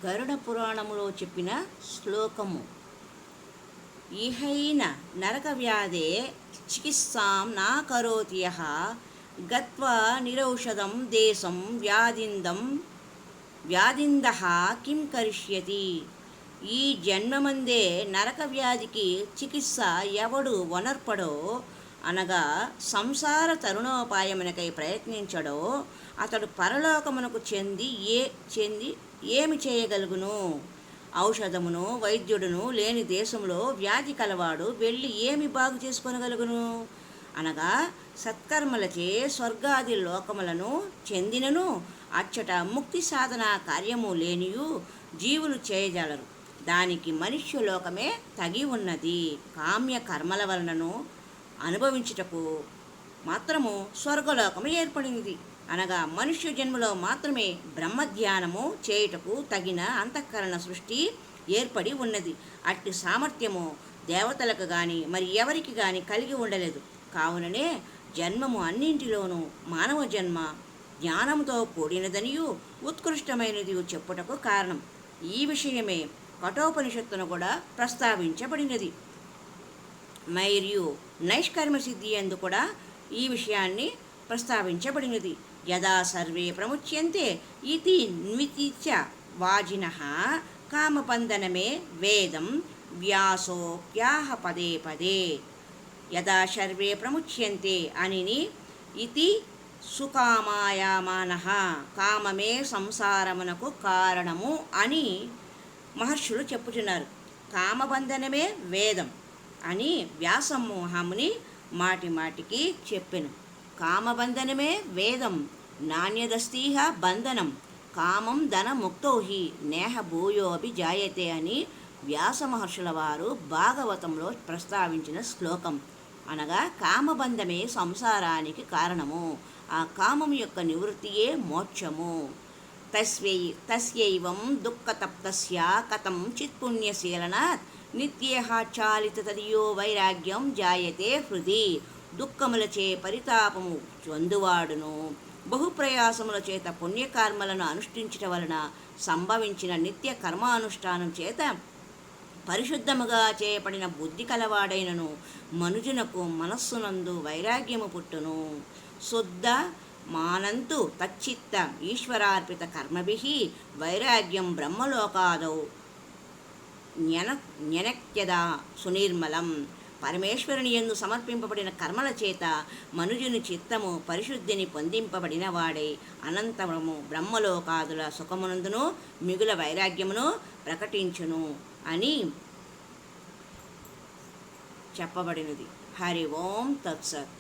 గరుడ పురాణములో చెప్పిన శ్లోకము. ఇహైన నరకవ్యాధే చికిత్సాం నా కరోతి యః గత్వా నిరౌషధం దేశం వ్యాధిందః కిం కరిష్యతి. ఈ జన్మమందే నరక వ్యాధికి చికిత్స ఎవడు వనర్పడో అనగా సంసార తరుణోపాయమునకై ప్రయత్నించడో అతడు పరలోకమునకు చెంది ఏమి చేయగలుగును? ఔషధమును వైద్యుడును లేని దేశంలో వ్యాధి కలవాడు వెళ్ళి ఏమి బాగు చేసుకొనగలుగును? అనగా సత్కర్మలచే స్వర్గాది లోకములను చెందినను అచ్చట ముక్తి సాధన కార్యము లేనియు జీవులు చేయజాలరు. దానికి మనుష్యలోకమే తగి ఉన్నది. కామ్య కర్మల వలనను అనుభవించుటకు మాత్రము స్వర్గలోకము ఏర్పడినది. అనగా మనుష్య జన్మలో మాత్రమే బ్రహ్మధ్యానము చేయుటకు తగిన అంతఃకరణ సృష్టి ఏర్పడి ఉన్నది. అట్టి సామర్థ్యము దేవతలకు కానీ మరి ఎవరికి కానీ కలిగి ఉండలేదు. కావుననే జన్మము అన్నింటిలోనూ మానవ జన్మ జ్ఞానంతో కూడినదనియు ఉత్కృష్టమైనది చెప్పుటకు కారణం. ఈ విషయమే కఠోపనిషత్తును కూడా ప్రస్తావించబడినది. మరియు నైష్కర్మ సిద్ధి యందు కూడా ఈ విషయాన్ని ప్రస్తావించబడినది. యదా సర్వే ప్రముచ్యంతే ఇతి న్వితిచ వాజినః కామబంధనమే వేదం వ్యాసోప్యాహ పదే పదే. యదా సర్వే ప్రముచ్యంతే అనిని ఇతి సుకామాయమానః కామమే సంసారమునకు కారణము అని మహర్షులు చెప్పుచున్నారు. కామబంధనమే వేదం అని వ్యాసమోహముని మాటి మాటికి చెప్పెను. కామబంధనమే వేదం నాణ్యదస్తీహ బంధనం కామం ధన ముక్తౌహి నేహ భూయోపి జాయతే అని వ్యాస మహర్షుల వారు భాగవతంలో ప్రస్తావించిన శ్లోకం. అనగా కామబంధమే సంసారానికి కారణము. ఆ కామం యొక్క నివృత్తియే మోక్షము. తస్యైవం దుఃఖతప్తస్య కథం చిత్పుణ్యశీలనాత్ నిత్యేహ చాలిత తదియో వైరాగ్యం జాయతే హృది. దుఃఖములచే పరితాపము చొందువాడును బహుప్రయాసముల చేత పుణ్యకర్మలను అనుష్ఠించటం వలన సంభవించిన నిత్య కర్మానుష్ఠానం చేత పరిశుద్ధముగా చేయబడిన బుద్ధి కలవాడైనను మనుజునకు మనస్సునందు వైరాగ్యము పుట్టును. శుద్ధ మానంతు తచ్చిత్త ఈశ్వరార్పిత కర్మభిః వైరాగ్యం బ్రహ్మలోకాదౌ జ్ఞనక్యదా సునిర్మలం. పరమేశ్వరుని యందు సమర్పింపబడిన కర్మల చేత మనుజుని చిత్తము పరిశుద్ధిని పొందింపబడిన వాడై అనంతరము బ్రహ్మలోకాదుల సుఖమునందును మిగుల వైరాగ్యమును ప్రకటించును అని చెప్పబడినది. హరి ఓం తత్సత్.